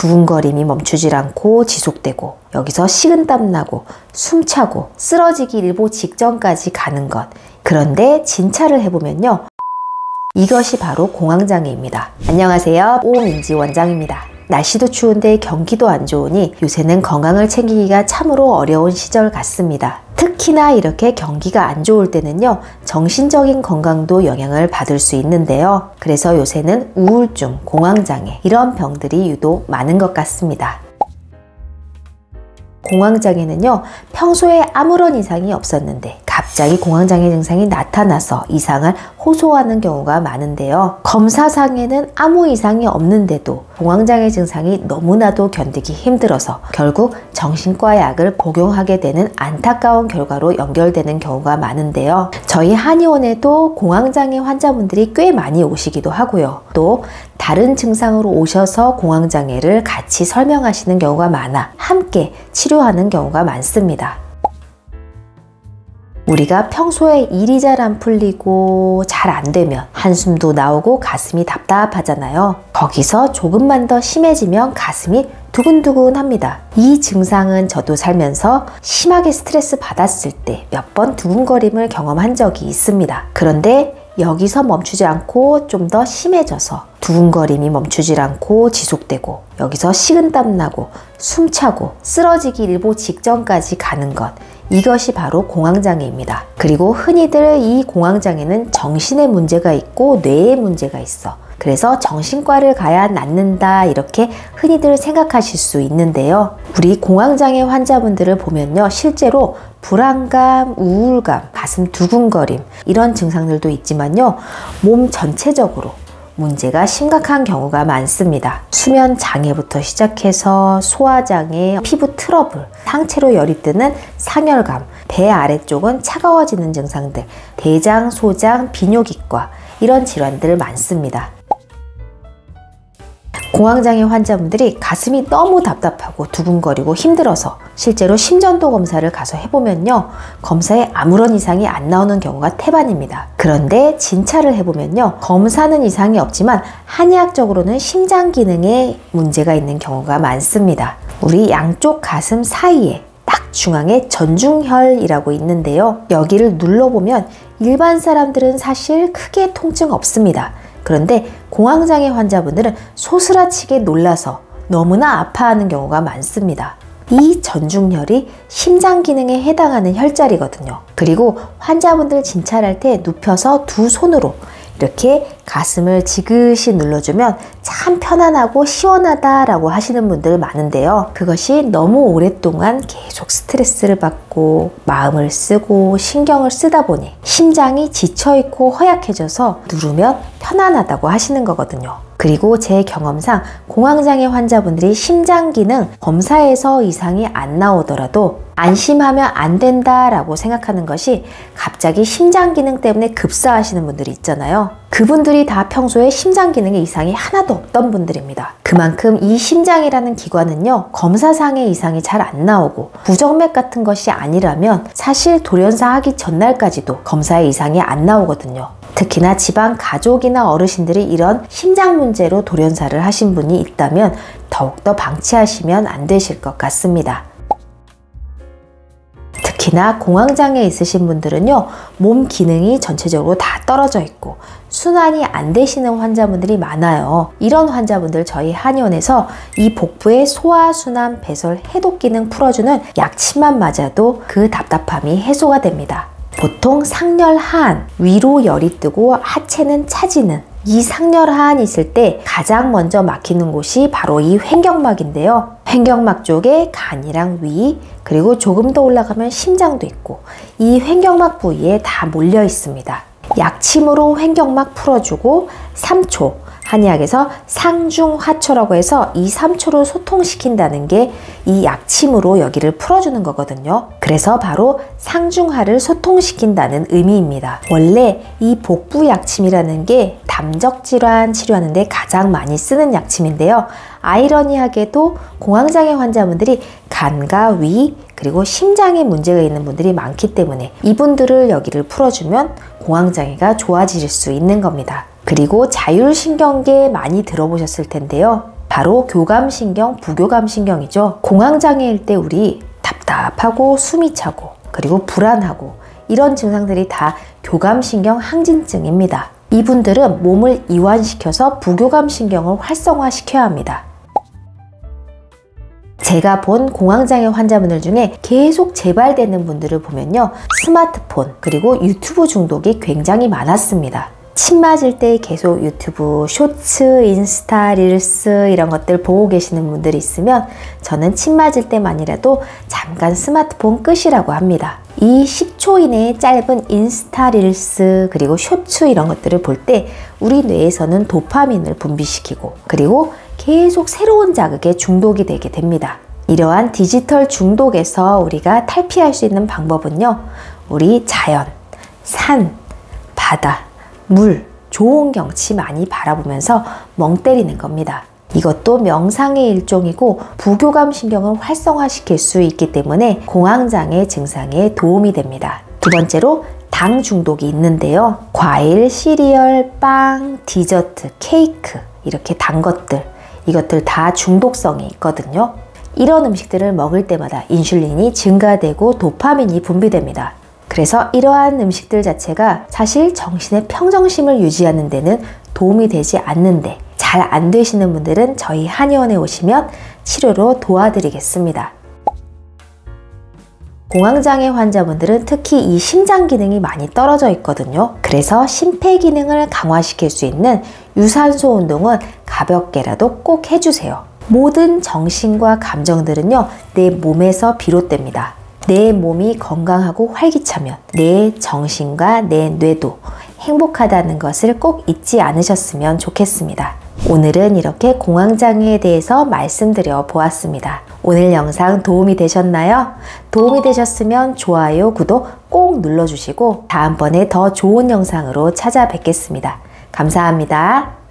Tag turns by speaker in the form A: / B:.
A: 두근거림이 멈추질 않고 지속되고 여기서 식은땀 나고 숨차고 쓰러지기 일보 직전까지 가는 것. 그런데 진찰을 해보면요, 이것이 바로 공황장애입니다. 안녕하세요, 오민지 원장입니다. 날씨도 추운데 경기도 안 좋으니 요새는 건강을 챙기기가 참으로 어려운 시절 같습니다. 특히나 이렇게 경기가 안 좋을 때는요, 정신적인 건강도 영향을 받을 수 있는데요. 그래서 요새는 우울증, 공황장애 이런 병들이 유독 많은 것 같습니다. 공황장애는요, 평소에 아무런 이상이 없었는데 갑자기 공황장애 증상이 나타나서 이상을 호소하는 경우가 많은데요. 검사상에는 아무 이상이 없는데도 공황장애 증상이 너무나도 견디기 힘들어서 결국 정신과 약을 복용하게 되는 안타까운 결과로 연결되는 경우가 많은데요. 저희 한의원에도 공황장애 환자분들이 꽤 많이 오시기도 하고요. 또 다른 증상으로 오셔서 공황장애를 같이 설명하시는 경우가 많아 함께 치료하는 경우가 많습니다. 우리가 평소에 일이 잘 안 풀리고 잘 안 되면 한숨도 나오고 가슴이 답답하잖아요. 거기서 조금만 더 심해지면 가슴이 두근두근 합니다. 이 증상은 저도 살면서 심하게 스트레스 받았을 때 몇 번 두근거림을 경험한 적이 있습니다. 그런데 여기서 멈추지 않고 좀 더 심해져서 두근거림이 멈추질 않고 지속되고 여기서 식은땀 나고 숨차고 쓰러지기 일보 직전까지 가는 것. 이것이 바로 공황장애입니다. 그리고 흔히들 이 공황장애는 정신에 문제가 있고 뇌에 문제가 있어. 그래서 정신과를 가야 낫는다 이렇게 흔히들 생각하실 수 있는데요. 우리 공황장애 환자분들을 보면요, 실제로 불안감, 우울감, 가슴 두근거림 이런 증상들도 있지만요, 몸 전체적으로 문제가 심각한 경우가 많습니다. 수면 장애부터 시작해서 소화장애, 피부 트러블, 상체로 열이 뜨는 상열감, 배 아래쪽은 차가워지는 증상들, 대장, 소장, 비뇨기과 이런 질환들 많습니다. 공황장애 환자분들이 가슴이 너무 답답하고 두근거리고 힘들어서 실제로 심전도 검사를 가서 해보면요, 검사에 아무런 이상이 안 나오는 경우가 태반입니다. 그런데 진찰을 해보면요, 검사는 이상이 없지만 한의학적으로는 심장 기능에 문제가 있는 경우가 많습니다. 우리 양쪽 가슴 사이에 딱 중앙에 전중혈이라고 있는데요, 여기를 눌러보면 일반 사람들은 사실 크게 통증 없습니다. 그런데 공황장애 환자분들은 소스라치게 놀라서 너무나 아파하는 경우가 많습니다. 이 전중혈이 심장 기능에 해당하는 혈자리거든요. 그리고 환자분들 진찰할 때 눕혀서 두 손으로 이렇게 가슴을 지그시 눌러주면 참 편안하고 시원하다라고 하시는 분들 많은데요. 그것이 너무 오랫동안 계속 스트레스를 받고 마음을 쓰고 신경을 쓰다 보니 심장이 지쳐있고 허약해져서 누르면 편안하다고 하시는 거거든요. 그리고 제 경험상 공황장애 환자분들이 심장 기능 검사에서 이상이 안 나오더라도 안심하면 안 된다라고 생각하는 것이 갑자기 심장 기능 때문에 급사하시는 분들이 있잖아요. 그분들이 다 평소에 심장 기능에 이상이 하나도 없던 분들입니다. 그만큼 이 심장이라는 기관은요, 검사상의 이상이 잘 안 나오고 부정맥 같은 것이 아니라면 사실 돌연사 하기 전날까지도 검사에 이상이 안 나오거든요. 특히나 집안 가족이나 어르신들이 이런 심장 문제로 돌연사를 하신 분이 있다면 더욱더 방치하시면 안 되실 것 같습니다. 특히나 공황장애 있으신 분들은요, 몸 기능이 전체적으로 다 떨어져 있고 순환이 안 되시는 환자분들이 많아요. 이런 환자분들 저희 한의원에서 이 복부의 소화, 순환, 배설, 해독 기능 풀어주는 약침만 맞아도 그 답답함이 해소가 됩니다. 보통 상열하안, 위로 열이 뜨고 하체는 차지는 이 상열하안이 있을 때 가장 먼저 막히는 곳이 바로 이 횡격막인데요. 횡격막 쪽에 간이랑 위, 그리고 조금 더 올라가면 심장도 있고 이 횡격막 부위에 다 몰려 있습니다. 약침으로 횡격막 풀어주고 3초, 한의학에서 상중하초라고 해서 이 3초를 소통시킨다는 게 이 약침으로 여기를 풀어주는 거거든요. 그래서 바로 상중하를 소통시킨다는 의미입니다. 원래 이 복부 약침이라는 게 담적질환 치료하는데 가장 많이 쓰는 약침인데요. 아이러니하게도 공황장애 환자분들이 간과 위, 그리고 심장에 문제가 있는 분들이 많기 때문에 이분들을 여기를 풀어주면 공황장애가 좋아질 수 있는 겁니다. 그리고 자율신경계 많이 들어보셨을 텐데요. 바로 교감신경, 부교감신경이죠. 공황장애일 때 우리 답답하고 숨이 차고 그리고 불안하고 이런 증상들이 다 교감신경 항진증입니다. 이분들은 몸을 이완시켜서 부교감신경을 활성화시켜야 합니다. 제가 본 공황장애 환자분들 중에 계속 재발되는 분들을 보면요, 스마트폰 그리고 유튜브 중독이 굉장히 많았습니다. 침 맞을 때 계속 유튜브 쇼츠, 인스타, 릴스 이런 것들 보고 계시는 분들이 있으면 저는 침 맞을 때만이라도 잠깐 스마트폰 끄시라고 합니다. 이 10초 이내의 짧은 인스타, 릴스 그리고 쇼츠 이런 것들을 볼 때 우리 뇌에서는 도파민을 분비시키고 그리고 계속 새로운 자극에 중독이 되게 됩니다. 이러한 디지털 중독에서 우리가 탈피할 수 있는 방법은요, 우리 자연, 산, 바다, 물, 좋은 경치 많이 바라보면서 멍 때리는 겁니다. 이것도 명상의 일종이고 부교감 신경을 활성화시킬 수 있기 때문에 공황장애 증상에 도움이 됩니다. 두 번째로 당 중독이 있는데요. 과일, 시리얼, 빵, 디저트, 케이크 이렇게 단 것들, 이것들 다 중독성이 있거든요. 이런 음식들을 먹을 때마다 인슐린이 증가되고 도파민이 분비됩니다. 그래서 이러한 음식들 자체가 사실 정신의 평정심을 유지하는 데는 도움이 되지 않는데, 잘 안 되시는 분들은 저희 한의원에 오시면 치료로 도와드리겠습니다. 공황장애 환자분들은 특히 이 심장 기능이 많이 떨어져 있거든요. 그래서 심폐 기능을 강화시킬 수 있는 유산소 운동은 가볍게라도 꼭 해주세요. 모든 정신과 감정들은요, 내 몸에서 비롯됩니다. 내 몸이 건강하고 활기차면 내 정신과 내 뇌도 행복하다는 것을 꼭 잊지 않으셨으면 좋겠습니다. 오늘은 이렇게 공황장애에 대해서 말씀드려 보았습니다. 오늘 영상 도움이 되셨나요? 도움이 되셨으면 좋아요, 구독 꼭 눌러주시고 다음번에 더 좋은 영상으로 찾아뵙겠습니다. 감사합니다.